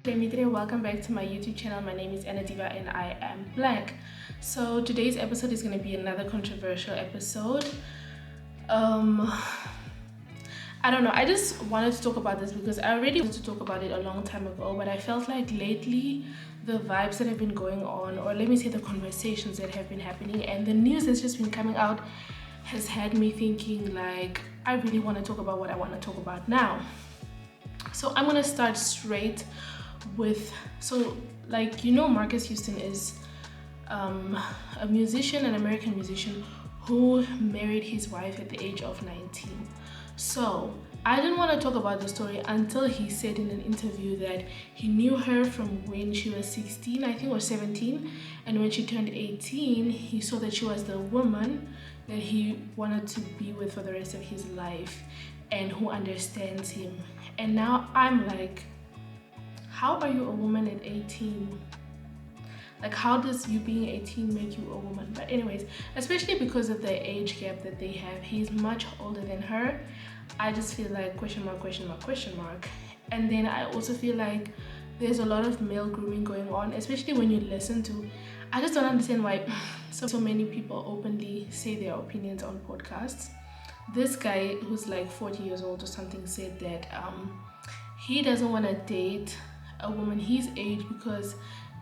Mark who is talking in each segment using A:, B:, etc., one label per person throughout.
A: Devitchi, welcome back to my YouTube channel. My name is Ann-Adeva and I am Black. So today's episode is going to be another controversial episode. I don't know, I just wanted to talk about this because I already wanted to talk about it a long time ago, but I felt like lately the vibes that have been going on, or let me say the conversations that have been happening and the news that's just been coming out has had me thinking like I really want to talk about what I want to talk about now. So I'm gonna start straight with, Marcus Houston is a musician, an American musician who married his wife at the age of 19. So I didn't want to talk about the story until he said in an interview that he knew her from when she was 16, I think, or 17, and when she turned 18 he saw that she was the woman that he wanted to be with for the rest of his life and who understands him. And now I'm like, how are you a woman at 18? Like, how does you being 18 make you a woman? But anyways, especially because of the age gap that they have, he's much older than her. I just feel like question mark, question mark, question mark. And then I also feel like there's a lot of male grooming going on, especially when you listen to, I just don't understand why so many people openly say their opinions on podcasts. This guy who's like 40 years old or something said that he doesn't want to date a woman his age because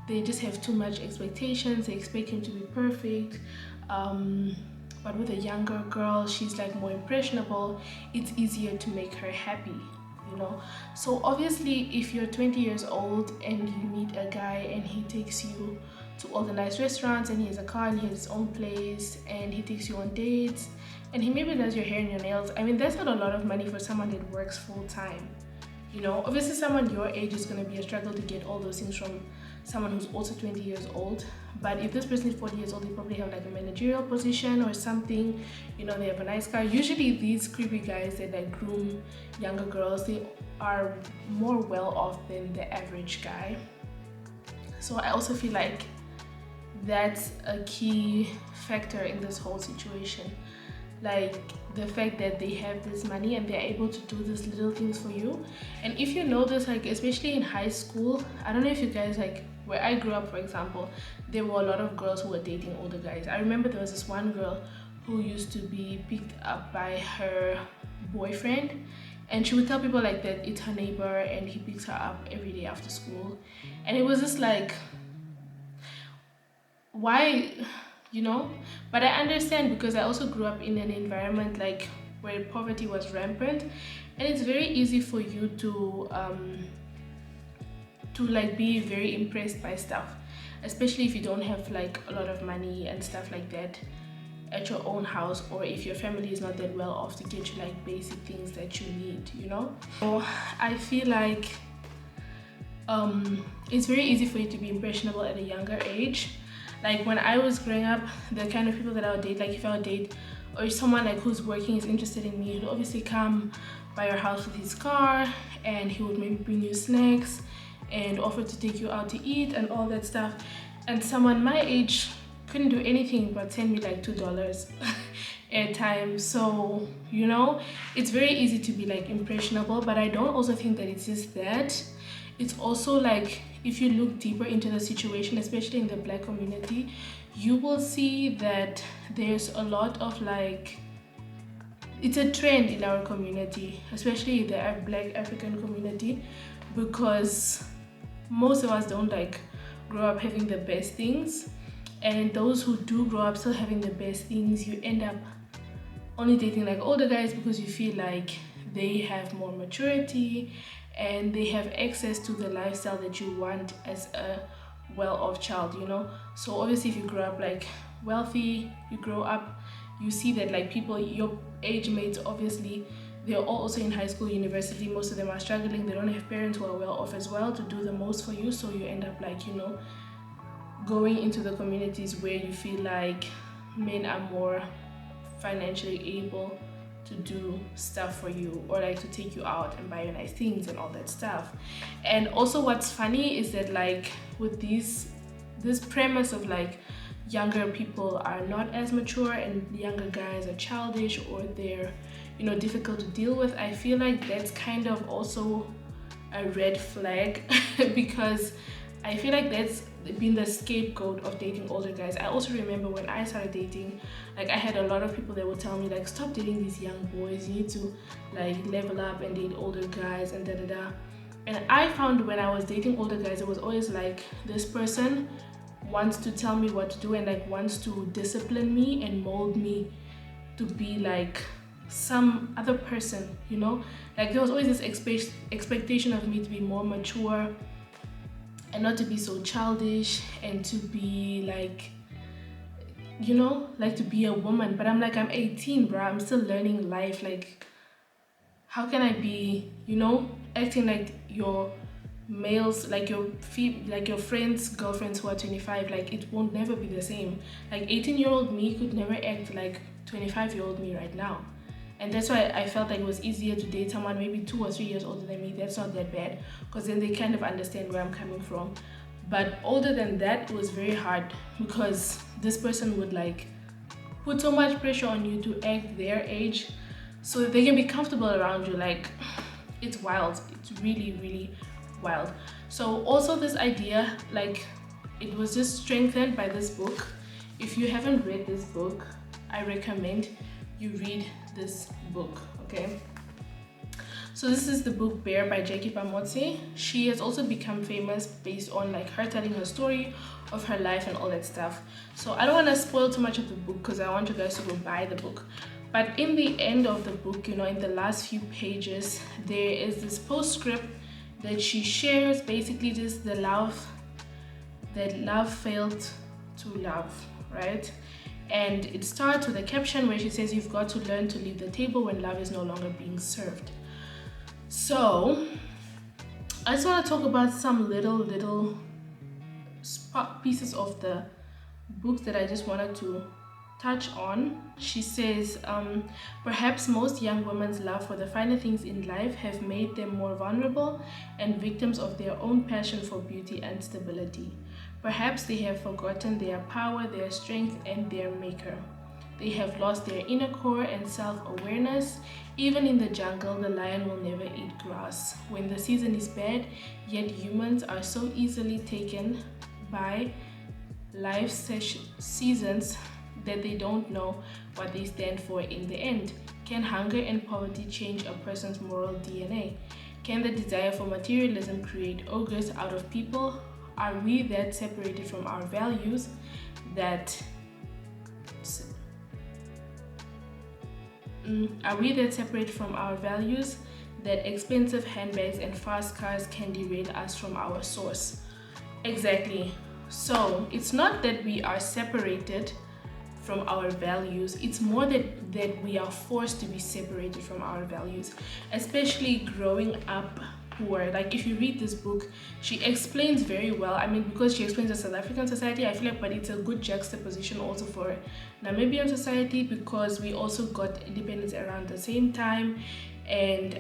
A: they just have too much expectations. They expect him to be perfect, but with a younger girl, she's like more impressionable. It's easier to make her happy, you know. So obviously if you're 20 years old and you meet a guy and he takes you to all the nice restaurants and he has a car and he has his own place and he takes you on dates and he maybe does your hair and your nails, I mean, that's not a lot of money for someone that works full-time. You know, obviously someone your age is going to be a struggle to get all those things from someone who's also 20 years old. But if this person is 40 years old, they probably have like a managerial position or something, you know, they have a nice car. Usually these creepy guys that like groom younger girls, they are more well off than the average guy. So I also feel like that's a key factor in this whole situation. Like the fact that they have this money and they're able to do these little things for you. And if you know this, like especially in high school, I don't know if you guys, like where I grew up, for example, there were a lot of girls who were dating older guys. I remember there was this one girl who used to be picked up by her boyfriend, and she would tell people like that it's her neighbor and he picks her up every day after school. And it was just like, why, you know? But I understand because I also grew up in an environment like where poverty was rampant, and it's very easy for you to like be very impressed by stuff, especially if you don't have like a lot of money and stuff like that at your own house, or if your family is not that well off to get you like basic things that you need, you know. So I feel like it's very easy for you to be impressionable at a younger age. Like when I was growing up, the kind of people that I would date, like if I would date or someone like who's working is interested in me, he'd obviously come by your house with his car and he would maybe bring you snacks and offer to take you out to eat and all that stuff. And someone my age couldn't do anything but send me like $2 airtime. So, you know, it's very easy to be like impressionable, but I don't also think that it's just that. It's also like, if you look deeper into the situation, especially in the Black community, you will see that there's a lot of like, it's a trend in our community, especially the Black African community, because most of us don't like grow up having the best things, and those who do grow up still having the best things, you end up only dating like older guys because you feel like they have more maturity and they have access to the lifestyle that you want as a well-off child, you know. So obviously if you grow up like wealthy, you grow up, you see that like people your age mates, obviously they're all also in high school, university, most of them are struggling, they don't have parents who are well off as well to do the most for you. So you end up like, you know, going into the communities where you feel like men are more financially able to do stuff for you, or like to take you out and buy you nice things and all that stuff. And also what's funny is that like with this premise of like younger people are not as mature and younger guys are childish or they're, you know, difficult to deal with, I feel like that's kind of also a red flag because I feel like that's been the scapegoat of dating older guys. I also remember when I started dating, like I had a lot of people that would tell me like, stop dating these young boys, you need to like level up and date older guys and da da da. And I found when I was dating older guys, it was always like this person wants to tell me what to do and like wants to discipline me and mold me to be like some other person, you know? Like there was always this expectation of me to be more mature and not to be so childish and to be like, you know, like to be a woman. But I'm like, I'm 18, bro. I'm still learning life. Like, how can I be, you know, acting like your males, like your friends' girlfriends who are 25? Like, it won't never be the same. Like 18-year-old me could never act like 25-year-old me right now. And that's why I felt like it was easier to date someone maybe 2 or 3 years older than me. That's not that bad, because then they kind of understand where I'm coming from. But older than that, it was very hard because this person would like put so much pressure on you to act their age so that they can be comfortable around you. Like, it's wild. It's really, really wild. So also this idea, like, it was just strengthened by this book. If you haven't read this book, I recommend you read this book, okay? So this is the book Bear by Jackie Pamotse. She has also become famous based on like her telling her story of her life and all that stuff. So I don't want to spoil too much of the book because I want you guys to go buy the book. But in the end of the book, you know, in the last few pages, there is this postscript that she shares, basically just the love that love failed to love, right? And it starts with a caption where she says, "You've got to learn to leave the table when love is no longer being served." So I just want to talk about some little pieces of the book that I just wanted to touch on. She says, perhaps most young women's love for the finer things in life have made them more vulnerable and victims of their own passion for beauty and stability. Perhaps they have forgotten their power, their strength, and their maker. They have lost their inner core and self-awareness. Even in the jungle, the lion will never eat grass. When the season is bad, yet humans are so easily taken by life's seasons that they don't know what they stand for in the end. Can hunger and poverty change a person's moral DNA? Can the desire for materialism create ogres out of people? Are we that separated from our values that expensive handbags and fast cars can derail us from our source? Exactly. So it's not that we are separated from our values, it's more that we are forced to be separated from our values, especially growing up poor. Like if you read this book, she explains very well. I mean, because she explains the South African society, I feel like, but it's a good juxtaposition also for Namibian society, because we also got independence around the same time, and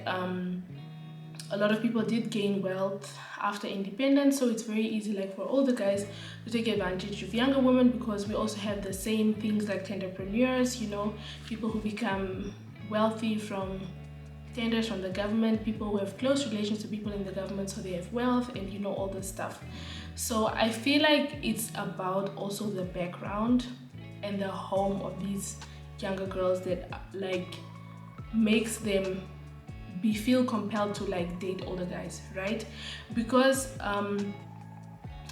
A: a lot of people did gain wealth after independence. So it's very easy, like for older guys, to take advantage of younger women, because we also have the same things like entrepreneurs, you know, people who become wealthy from tenders from the government, people who have close relations to people in the government, so they have wealth, and you know, all this stuff. So I feel like it's about also the background and the home of these younger girls that like makes them feel compelled to like date older guys, right? Because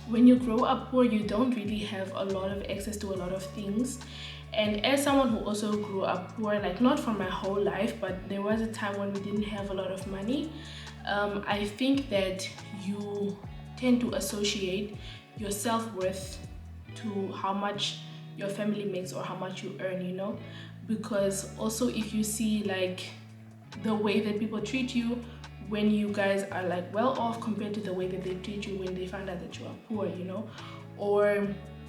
A: when you grow up poor, you don't really have a lot of access to a lot of things. And as someone who also grew up poor, like not for my whole life, but there was a time when we didn't have a lot of money, I think that you tend to associate your self-worth to how much your family makes or how much you earn, you know? Because also if you see like the way that people treat you when you guys are like well off compared to the way that they treat you when they find out that you are poor, you know, or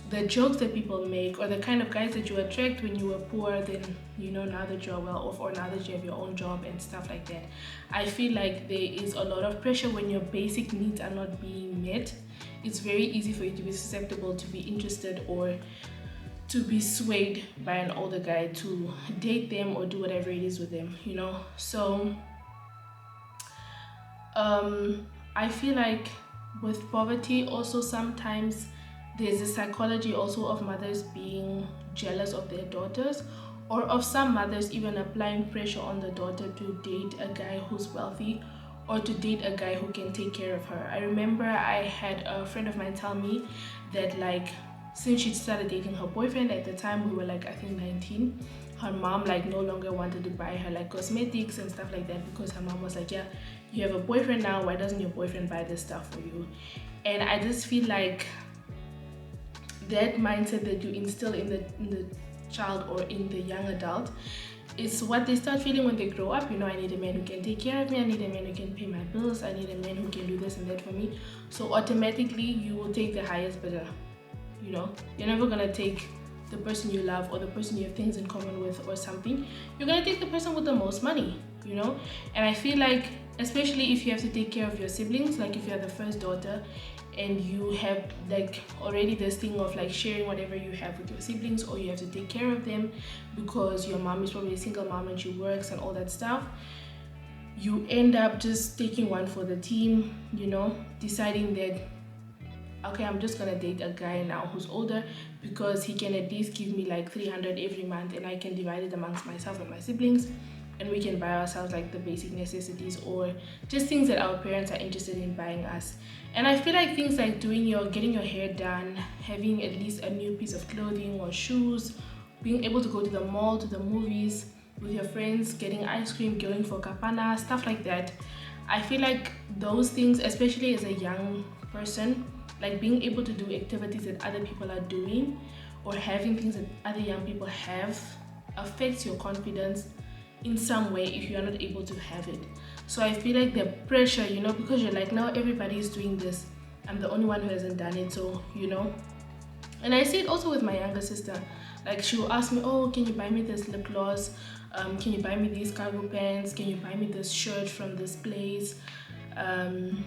A: the jokes that people make, or the kind of guys that you attract when you were poor, then you know, now that you're well off, or now that you have your own job and stuff like that. I feel like there is a lot of pressure when your basic needs are not being met. It's very easy for you to be susceptible to be interested or to be swayed by an older guy to date them or do whatever it is with them, you know. So I feel like with poverty also sometimes there's a psychology also of mothers being jealous of their daughters, or of some mothers even applying pressure on the daughter to date a guy who's wealthy or to date a guy who can take care of her. I remember I had a friend of mine tell me that, like, since she started dating her boyfriend, at the time we were like I think 19, her mom like no longer wanted to buy her like cosmetics and stuff like that, because her mom was like, yeah, you have a boyfriend now, why doesn't your boyfriend buy this stuff for you? And I just feel like that mindset that you instill in the child or in the young adult is what they start feeling when they grow up. You know, I need a man who can take care of me, I need a man who can pay my bills, I need a man who can do this and that for me. So automatically you will take the highest bidder. You know, you're never gonna take the person you love or the person you have things in common with or something. You're gonna take the person with the most money, you know. And I feel like, especially if you have to take care of your siblings, like if you're the first daughter and you have like already this thing of like sharing whatever you have with your siblings, or you have to take care of them because your mom is probably a single mom and she works and all that stuff, you end up just taking one for the team, you know, deciding that, okay, I'm just gonna date a guy now who's older because he can at least give me like 300 every month and I can divide it amongst myself and my siblings, and we can buy ourselves like the basic necessities or just things that our parents are interested in buying us. And I feel like things like getting your hair done, having at least a new piece of clothing or shoes, being able to go to the mall, to the movies with your friends, getting ice cream, going for kapana, stuff like that. I feel like those things, especially as a young person, like being able to do activities that other people are doing or having things that other young people have, affects your confidence in some way if you are not able to have it. So I feel like the pressure, you know, because you're like, now everybody is doing this, I'm the only one who hasn't done it, so you know. And I see it also with my younger sister. Like she will ask me, oh, can you buy me this lip gloss, can you buy me these cargo pants, can you buy me this shirt from this place, can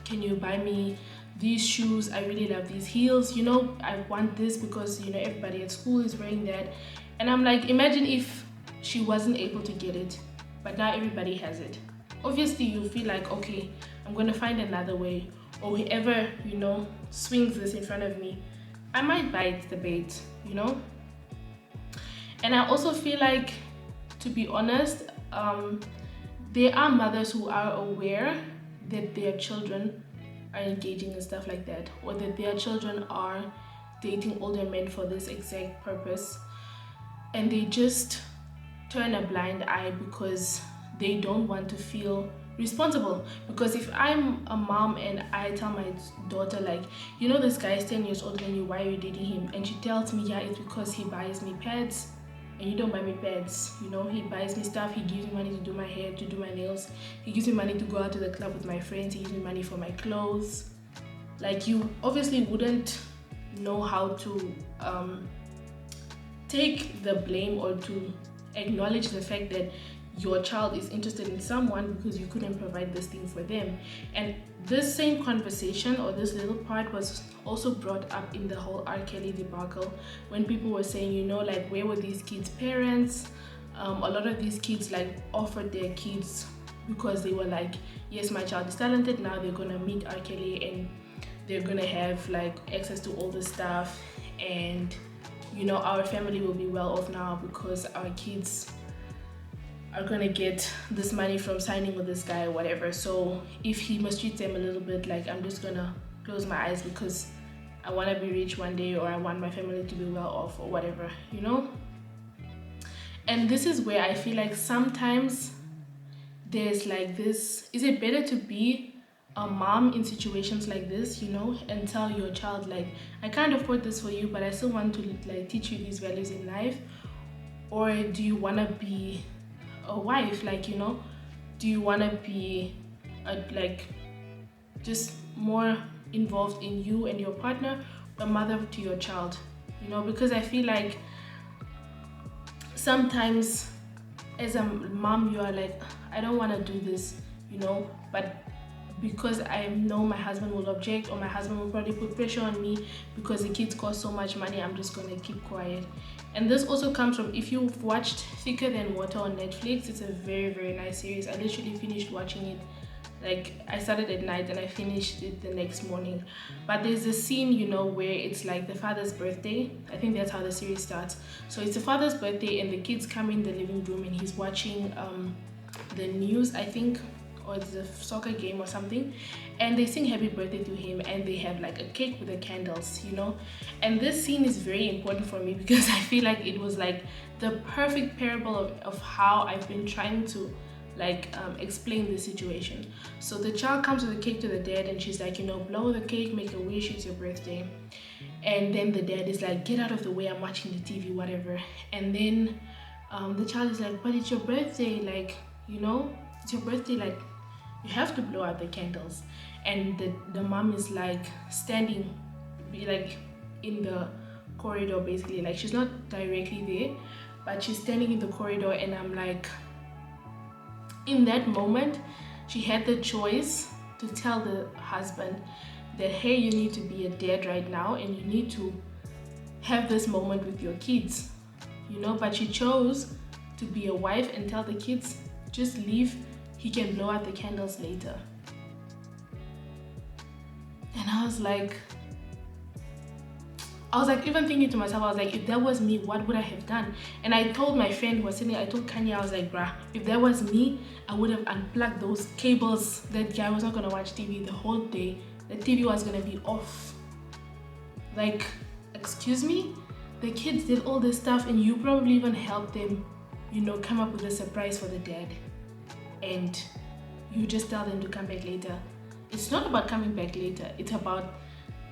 A: you buy me these shoes, I really love these heels, you know, I want this because, you know, everybody at school is wearing that. And I'm like, imagine if she wasn't able to get it, but now everybody has it. Obviously you feel like, okay, I'm gonna find another way, or whoever, you know, swings this in front of me, I might bite the bait, you know. And I also feel like, to be honest, there are mothers who are aware that their children are engaging in stuff like that, or that their children are dating older men for this exact purpose, and they just turn a blind eye because they don't want to feel responsible. Because if I'm a mom and I tell my daughter, like, you know, this guy is 10 years older than you, why are you dating him? And she tells me, yeah, it's because he buys me pads and you don't buy me pads, you know, he buys me stuff, he gives me money to do my hair, to do my nails, he gives me money to go out to the club with my friends, he gives me money for my clothes. Like, you obviously wouldn't know how to take the blame or to acknowledge the fact that your child is interested in someone because you couldn't provide this thing for them. And this same conversation, or this little part, was also brought up in the whole R. Kelly debacle, when people were saying, you know, like, where were these kids' parents? A lot of these kids like offered their kids because they were like, yes, my child is talented, now they're gonna meet R. Kelly and they're gonna have like access to all this stuff, and you know, our family will be well off now because our kids are gonna get this money from signing with this guy or whatever. So if he mistreats them a little bit, like, I'm just gonna close my eyes because I want to be rich one day, or I want my family to be well off, or whatever, you know. And this is where I feel like sometimes there's like this, is it better to be a mom in situations like this, you know, and tell your child, like, I can't afford this for you, but I still want to like teach you these values in life? Or do you want to be a wife, like, you know, do you want to be like just more involved in you and your partner, a mother to your child, you know? Because I feel like sometimes as a mom you are like, I don't want to do this, you know, but because I know my husband will object, or my husband will probably put pressure on me because the kids cost so much money, I'm just going to keep quiet. And this also comes from, if you've watched Thicker Than Water on Netflix, it's a very, very nice series. I literally finished watching it Like I started at night and I finished it the next morning. But there's a scene, you know, where it's like the father's birthday. I think that's how the series starts. So it's the father's birthday and the kids come in the living room and he's watching the news, I think, or it's a soccer game or something, and they sing happy birthday to him and they have like a cake with the candles, you know. And this scene is very important for me because I feel like it was like the perfect parable of how I've been trying to like explain the situation. So the child comes with the cake to the dad and she's like, you know, blow the cake, make a wish, it's your birthday. And then the dad is like, get out of the way, I'm watching the TV, whatever. And then the child is like, but it's your birthday, like, you know, it's your birthday, like you have to blow out the candles. And the mom is like standing like in the corridor, basically, like she's not directly there, but she's standing in the corridor. And I'm like, in that moment she had the choice to tell the husband that, hey, you need to be a dad right now and you need to have this moment with your kids, you know. But she chose to be a wife and tell the kids, just leave, he can blow out the candles later. And I was like even thinking to myself, I was like, if that was me, what would I have done? And I told my friend who was sitting, I told Kanye, I was like, bruh, if that was me, I would have unplugged those cables. That guy was not gonna watch TV the whole day. The TV was gonna be off. Like, excuse me? The kids did all this stuff and you probably even helped them, you know, come up with a surprise for the dad. And you just tell them to come back later. It's not about coming back later. It's about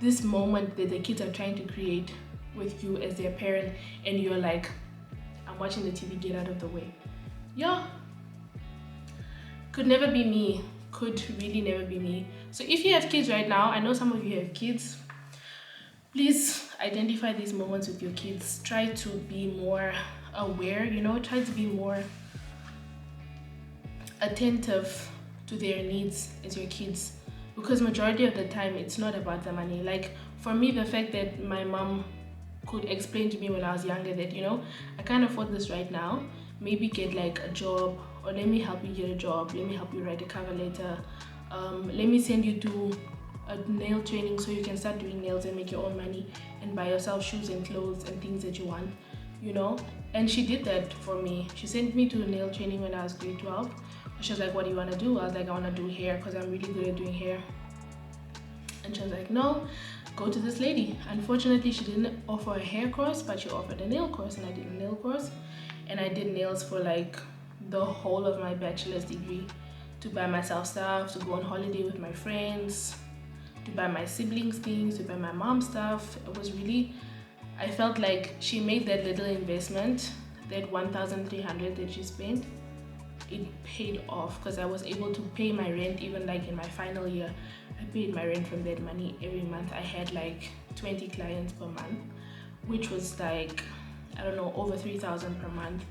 A: this moment that the kids are trying to create with you as their parent, and you're like, I'm watching the TV, get out of the way. Yeah, could never be me. Could really never be me. So if you have kids right now, I know some of you have kids, please identify these moments with your kids. Try to be more aware, you know, try to be more attentive to their needs as your kids, because majority of the time it's not about the money. Like for me, the fact that my mom could explain to me when I was younger that, you know, I can't afford this right now, maybe get like a job, or let me help you get a job, let me help you write a cover letter, let me send you to a nail training so you can start doing nails and make your own money and buy yourself shoes and clothes and things that you want, you know. And she did that for me. She sent me to a nail training when I was grade 12. She was like, what do you want to do? I was like, I want to do hair because I'm really good at doing hair. And she was like, no, go to this lady. Unfortunately, she didn't offer a hair course, but she offered a nail course, and I did a nail course. And I did nails for like the whole of my bachelor's degree, to buy myself stuff, to go on holiday with my friends, to buy my siblings things, to buy my mom stuff. It was really, I felt like she made that little investment, that 1,300 that she spent, it paid off, because I was able to pay my rent. Even like in my final year, I paid my rent from that money every month. I had like 20 clients per month, which was like, I don't know, over 3,000 per month.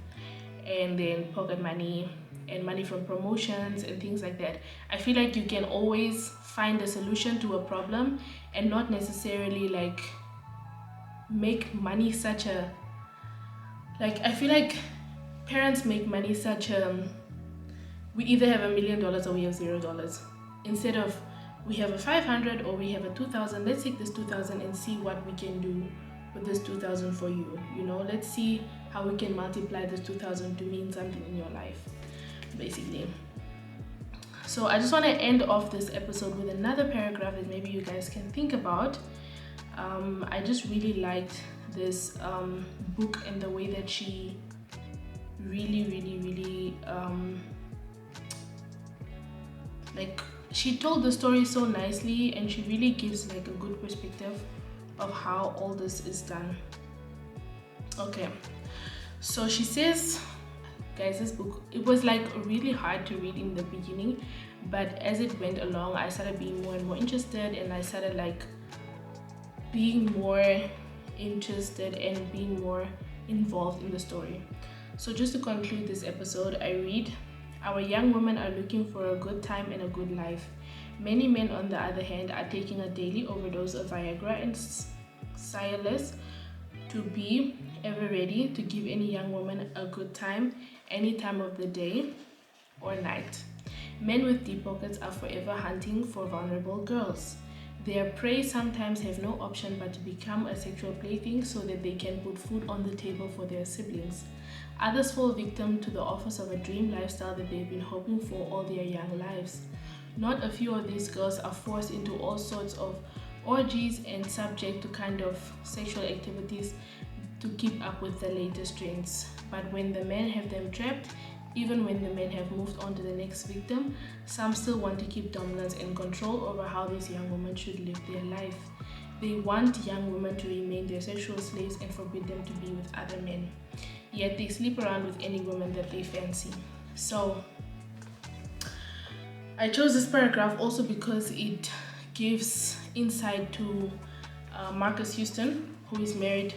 A: And then pocket money and money from promotions and things like that. I feel like you can always find a solution to a problem and not necessarily like make money such a, like, I feel like parents make money such a, we either have $1 million or we have $0. Instead of, we have a 500 or we have a 2,000, let's take this 2,000 and see what we can do with this 2,000 for you. You know, let's see how we can multiply this 2,000 to mean something in your life, basically. So I just want to end off this episode with another paragraph that maybe you guys can think about. I just really liked this book and the way that she really like, she told the story so nicely, and she really gives like a good perspective of how all this is done. Okay, so she says, guys, this book, it was like really hard to read in the beginning, but as it went along, I started being more and more interested, and I started like being more interested and being more involved in the story. So just to conclude this episode, I read, our young women are looking for a good time and a good life. Many men, on the other hand, are taking a daily overdose of Viagra and Cialis to be ever ready to give any young woman a good time any time of the day or night. Men with deep pockets are forever hunting for vulnerable girls. Their prey sometimes have no option but to become a sexual plaything so that they can put food on the table for their siblings. Others fall victim to the offers of a dream lifestyle that they've been hoping for all their young lives. Not a few of these girls are forced into all sorts of orgies and subject to kind of sexual activities to keep up with the latest trends. But when the men have them trapped, even when the men have moved on to the next victim, some still want to keep dominance and control over how these young women should live their life. They want young women to remain their sexual slaves and forbid them to be with other men. Yet they sleep around with any woman that they fancy. So I chose this paragraph also because it gives insight to Marcus Houston, who married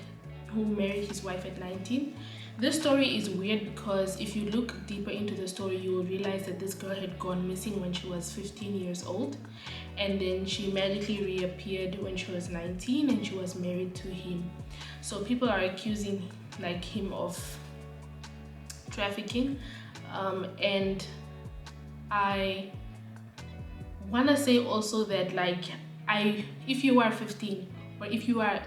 A: his wife at 19. This story is weird because if you look deeper into the story, you will realize that this girl had gone missing when she was 15 years old, and then she magically reappeared when she was 19 and she was married to him. So people are accusing him of trafficking, and I want to say also that if you are 15, or if you are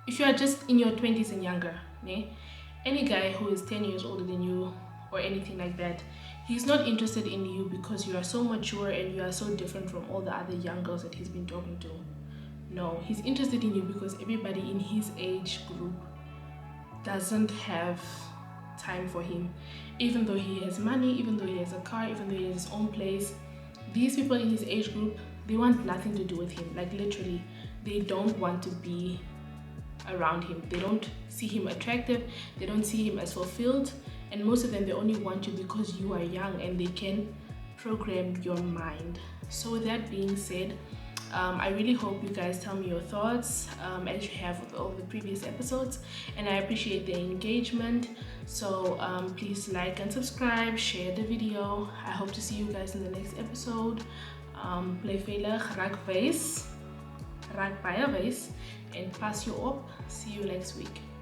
A: if you are just in your 20s and younger, any guy who is 10 years older than you or anything like that, he's not interested in you because you are so mature and you are so different from all the other young girls that he's been talking to. No, he's interested in you because everybody in his age group doesn't have time for him. Even though he has money, even though he has a car, even though he has his own place, these people in his age group, they want nothing to do with him. Literally, they don't want to be around him. They don't see him attractive, they don't see him as fulfilled, and most of them, they only want you because you are young and they can program your mind. So with that being said, I really hope you guys tell me your thoughts as you have with all the previous episodes, and I appreciate the engagement. So please like and subscribe, share the video. I hope to see you guys in the next episode. Bly veilig, raak baie wys, en pas jou op. See you next week.